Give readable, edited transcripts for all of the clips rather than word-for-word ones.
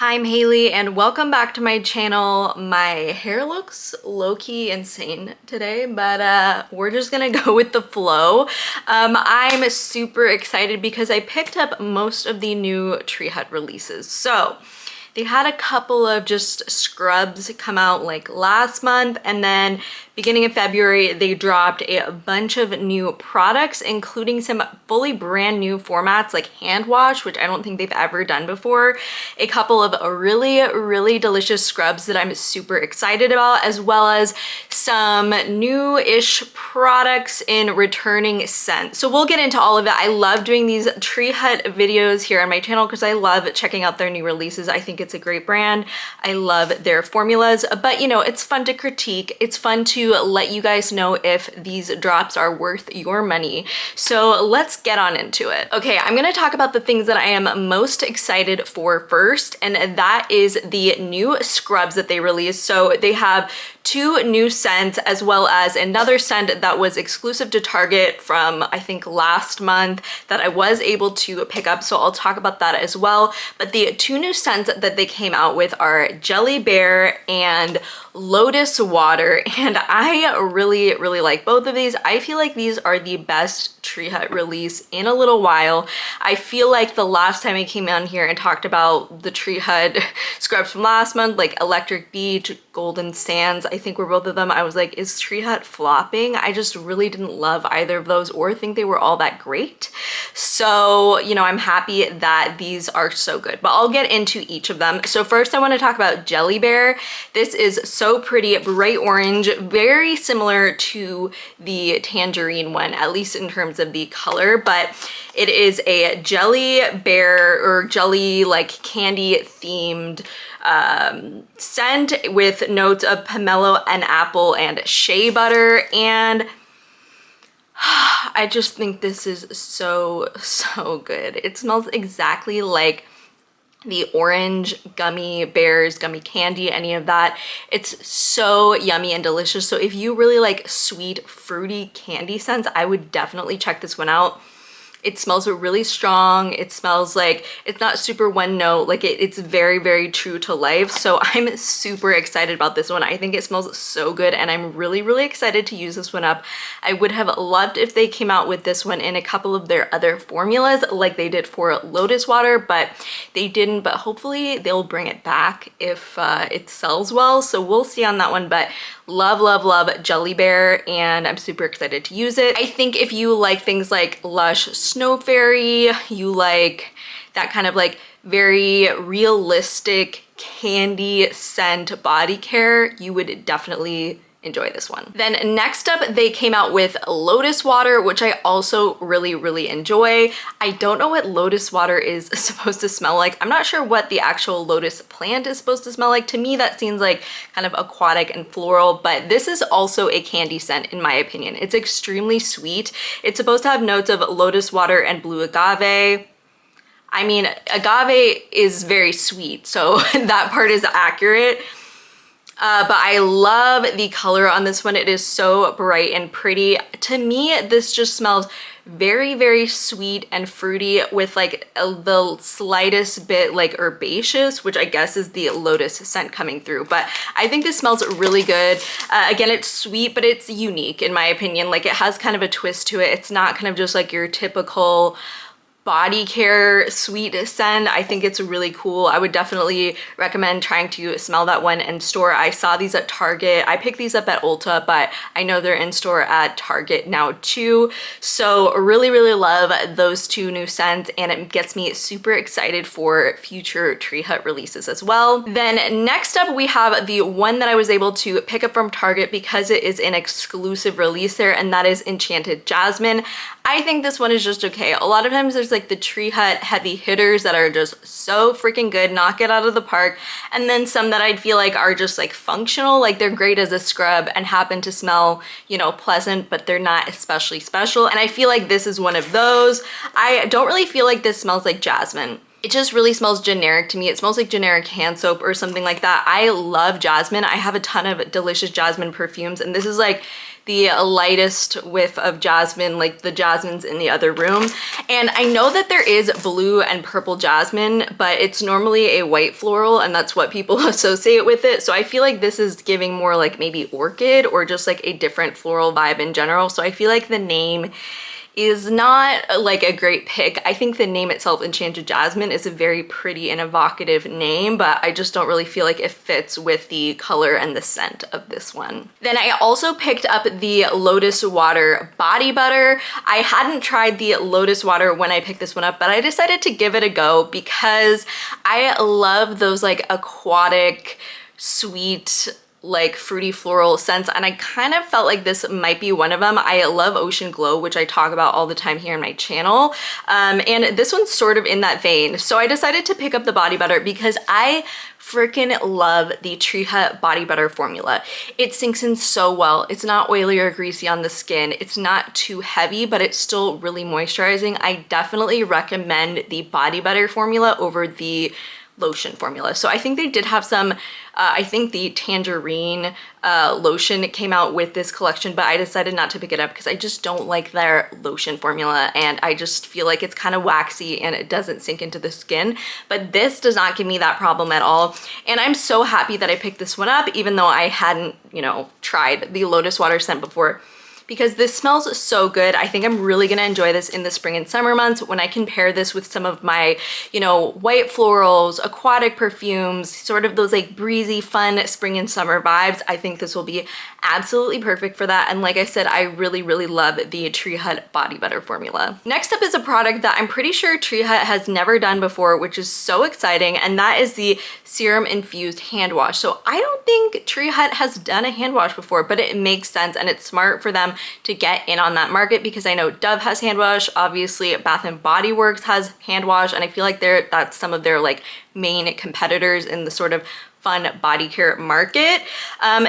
Hi, I'm Haley and welcome back to my channel. My hair looks low-key insane today, but we're just gonna go with the flow. I'm super excited because I picked up most of the new Tree Hut releases. So they had a couple of just scrubs come out like last month, and then beginning of February, they dropped a bunch of new products, including some fully brand new formats like hand wash, which I don't think they've ever done before. A couple of really delicious scrubs that I'm super excited about, as well as some new-ish products in returning scents. So we'll get into all of it. I love doing these Tree Hut videos here on my channel because I love checking out their new releases. I think it's a great brand. I love their formulas, but you know, it's fun to critique. It's fun to let you guys know if these drops are worth your money. So let's get on into it. Okay, I'm gonna talk about the things that I am most excited for first, and that is the new scrubs that they released. So they have two new scents, as well as another scent that was exclusive to Target from I think last month that I was able to pick up, so I'll talk about that as well. But the two new scents that they came out with are Jelly Bear and Lotus Water, and I really like both of these. I feel like these are the best Tree Hut release in a little while. I feel like the last time I came on here and talked about the Tree Hut scrubs from last month, like Electric Beach, Golden Sands, I think were both of them, I was like, is Tree Hut flopping? I just really didn't love either of those or think they were all that great. So, you know, I'm happy that these are so good, but I'll get into each of them. So first I want to talk about Jelly Bear. This is so pretty, bright orange, very similar to the tangerine one, at least in terms of the color, but it is a jelly bear or jelly like candy themed scent with notes of pomelo and apple and shea butter, and I just think this is so good. It smells exactly like the orange gummy bears, gummy candy, any of that. It's so yummy and delicious. So if you really like sweet, fruity candy scents, I would definitely check this one out. It smells really strong. It smells like it's not super one note, like it's very true to life. So I'm super excited about this one. I think it smells so good, and I'm really excited to use this one up. I would have loved if they came out with this one in a couple of their other formulas like they did for Lotus Water, but they didn't. But hopefully they'll bring it back if it sells well. So we'll see on that one, but love Jelly Bear, and I'm super excited to use it. I think if you like things like Lush Snow Fairy, you like that kind of like very realistic candy scent body care, you would definitely enjoy this one. Then next up, they came out with Lotus Water, which I also really enjoy. I don't know what Lotus Water is supposed to smell like. I'm not sure what the actual lotus plant is supposed to smell like. To me, that seems like kind of aquatic and floral, but this is also a candy scent in my opinion. It's extremely sweet. It's supposed to have notes of lotus water and blue agave. I mean, agave is very sweet, so that part is accurate. But I love the color on this one. It is so bright and pretty. To me, this just smells very sweet and fruity with like the slightest bit like herbaceous, which I guess is the lotus scent coming through. But I think this smells really good. Again, it's sweet, but it's unique in my opinion. Like it has kind of a twist to it. It's not kind of just like your typical body care sweet scent. I think it's really cool. I would definitely recommend trying to smell that one in store. I saw these at Target. I picked these up at Ulta, but I know they're in store at Target now too. So really love those two new scents, and it gets me super excited for future Tree Hut releases as well. Then next up, we have the one that I was able to pick up from Target because it is an exclusive release there, and that is Enchanted Jasmine. I think this one is just okay. A lot of times there's like the Tree Hut heavy hitters that are just so freaking good, knock it out of the park, and then some that I feel like are just like functional, like they're great as a scrub and happen to smell, you know, pleasant, but they're not especially special. And I feel like this is one of those. I don't really feel like this smells like jasmine. It just really smells generic to me. It smells like generic hand soap or something like that. I love jasmine. I have a ton of delicious jasmine perfumes, and this is like the lightest whiff of jasmine, like the jasmine's in the other room. And I know that there is blue and purple jasmine, but it's normally a white floral, and that's what people associate with it. So I feel like this is giving more like maybe orchid or just like a different floral vibe in general. So I feel like the name is not like a great pick. I think the name itself, Enchanted Jasmine, is a very pretty and evocative name, but I just don't really feel like it fits with the color and the scent of this one. Then I also picked up the Lotus Water Body Butter. I hadn't tried the Lotus Water when I picked this one up, but I decided to give it a go because I love those like aquatic, sweet, like fruity floral scents, and I kind of felt like this might be one of them. I love Ocean Glow, which I talk about all the time here on my channel, and this one's sort of in that vein. So I decided to pick up the body butter because I freaking love the Tree Hut body butter formula. It sinks in so well. It's not oily or greasy on the skin. It's not too heavy, but it's still really moisturizing. I definitely recommend the body butter formula over the lotion formula. So I think they did have some, I think the tangerine lotion came out with this collection, but I decided not to pick it up because I just don't like their lotion formula, and I just feel like it's kind of waxy and it doesn't sink into the skin. But this does not give me that problem at all, and I'm so happy that I picked this one up even though I hadn't, you know, tried the Lotus Water scent before, because this smells so good. I think I'm really gonna enjoy this in the spring and summer months when I can pair this with some of my, you know, white florals, aquatic perfumes, sort of those like breezy, fun spring and summer vibes. I think this will be absolutely perfect for that. And like I said, I really, really love the Tree Hut body butter formula. Next up is a product that I'm pretty sure Tree Hut has never done before, which is so exciting, and that is the serum infused hand wash. So I don't think Tree Hut has done a hand wash before, but it makes sense and it's smart for them to get in on that market, because I know Dove has hand wash, obviously Bath and Body Works has hand wash, and I feel like that's some of their like main competitors in the sort of fun body care market.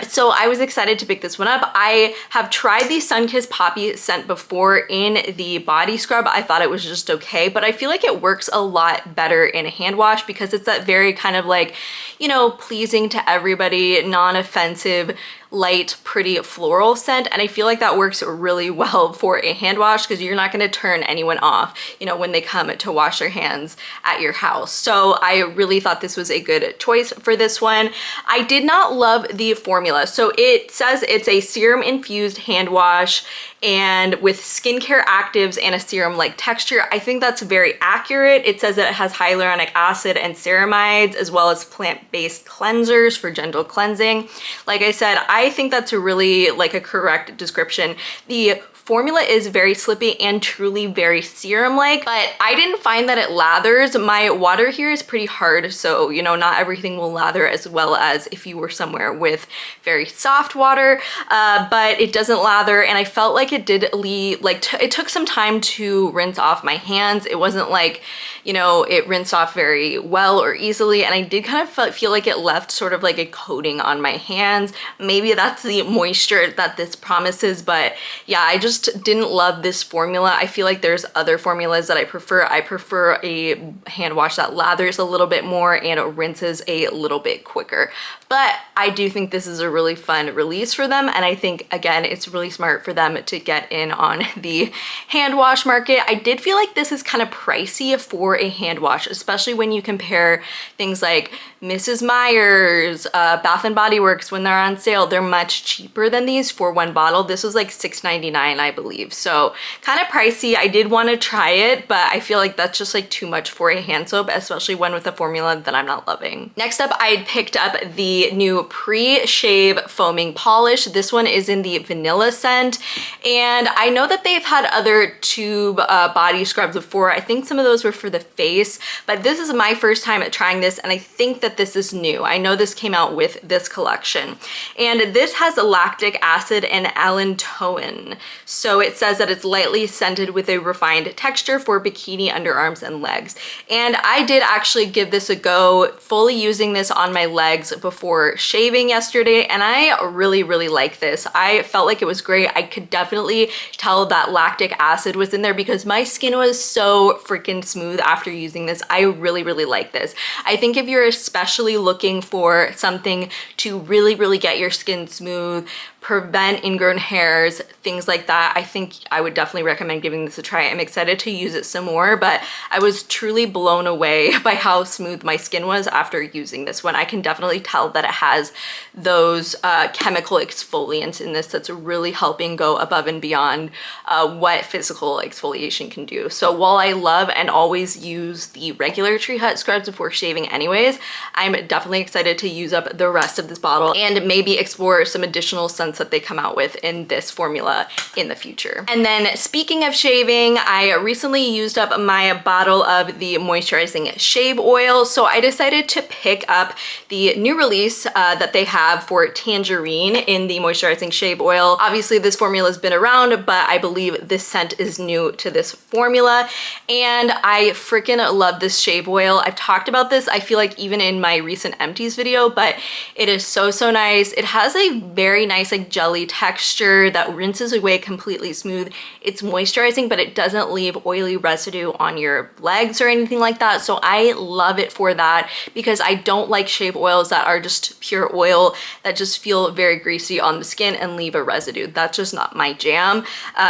So I was excited to pick this one up. I have tried the Sunkissed Poppy scent before in the body scrub. I thought it was just okay, but I feel like it works a lot better in a hand wash because it's that very kind of like, you know, pleasing to everybody, non-offensive, light, pretty floral scent. And I feel like that works really well for a hand wash because you're not going to turn anyone off, you know, when they come to wash their hands at your house. So I really thought this was a good choice for this one. I did not love the formula. So it says it's a serum infused hand wash and with skincare actives and a serum-like texture. I think that's very accurate. It says that it has hyaluronic acid and ceramides as well as plant-based cleansers for gentle cleansing. Like I said, I think that's a really like a correct description. The formula is very slippy and truly very serum-like, but I didn't find that it lathers. My water here is pretty hard, so you know, not everything will lather as well as if you were somewhere with very soft water, but it doesn't lather, and I felt like it did leave, like it took some time to rinse off my hands. It wasn't like, you know, it rinsed off very well or easily, and I did kind of feel like it left sort of like a coating on my hands. Maybe that's the moisture that this promises, but yeah, I just didn't love this formula. I feel like there's other formulas that I prefer. I prefer a hand wash that lathers a little bit more and it rinses a little bit quicker. But I do think this is a really fun release for them, and I think, again, it's really smart for them to get in on the hand wash market. I did feel like this is kind of pricey for a hand wash, especially when you compare things like Mrs. Meyer's, Bath and Body Works. When they're on sale, they're much cheaper than these for one bottle. This was like $6.99, I believe. So kind of pricey. I did want to try it, but I feel like that's just like too much for a hand soap, especially one with a formula that I'm not loving. Next up, I picked up the new pre-shave foaming polish. This one is in the vanilla scent, and I know that they've had other tube body scrubs before. I think some of those were for the face, but this is my first time at trying this, and I think that this is new. I know this came out with this collection, and this has lactic acid and allantoin. So it says that it's lightly scented with a refined texture for bikini underarms and legs. And I did actually give this a go, fully using this on my legs before shaving yesterday, and I really, really like this. I felt like it was great. I could definitely tell that lactic acid was in there because my skin was so freaking smooth after using this. I really, really like this. I think if you're especially looking for something to really, really get your skin smooth, prevent ingrown hairs, things like that, I think I would definitely recommend giving this a try. I'm excited to use it some more, but I was truly blown away by how smooth my skin was after using this one. I can definitely tell that it has those chemical exfoliants in this that's really helping go above and beyond what physical exfoliation can do. So while I love and always use the regular Tree Hut scrubs before shaving anyways, I'm definitely excited to use up the rest of this bottle and maybe explore some additional scents that they come out with in this formula in the future. And then speaking of shaving, I recently used up my bottle of the moisturizing shave oil. So I decided to pick up the new release that they have for Tangerine in the moisturizing shave oil. Obviously this formula has been around, but I believe this scent is new to this formula. And I freaking love this shave oil. I've talked about this, I feel like even in my recent empties video, but it is so, so nice. It has a very nice like jelly texture that rinses away completely smooth. It's moisturizing, but it doesn't leave oily residue on your legs or anything like that. So I love it for that because I don't like shave oils that are just pure oil that just feel very greasy on the skin and leave a residue. That's just not my jam.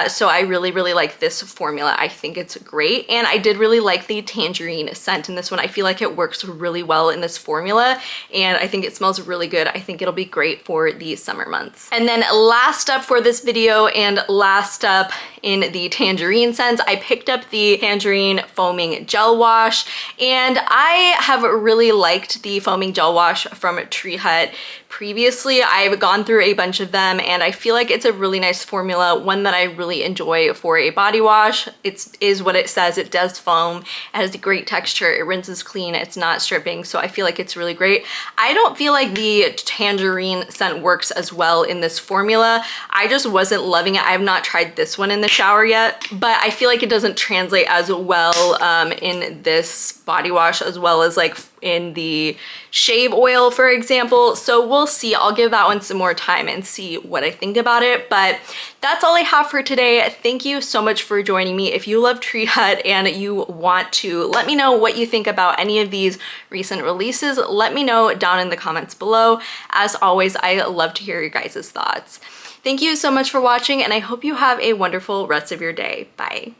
So I really, really like this formula. I think it's great. And I did really like the tangerine scent in this one. I feel like it works really well in this formula and I think it smells really good. I think it'll be great for the summer months. And then last up for this video and last up in the tangerine scents, I picked up the Tangerine Foaming Gel Wash, and I have really liked the foaming gel wash from Tree Hut previously. I've gone through a bunch of them and I feel like it's a really nice formula, one that I really enjoy for a body wash. It is what it says. It does foam, it has a great texture, it rinses clean, it's not stripping, so I feel like it's really great. I don't feel like the tangerine scent works as well in this formula. I just wasn't loving it. I have not tried this one in the shower yet, but I feel like it doesn't translate as well in this body wash as well as like in the shave oil, for example. So we'll see. I'll give that one some more time and see what I think about it. But that's all I have for today. Thank you so much for joining me. If you love Tree Hut and you want to let me know what you think about any of these recent releases, let me know down in the comments below. As always, I love to hear your guys' thoughts. Thank you so much for watching and I hope you have a wonderful rest of your day. Bye.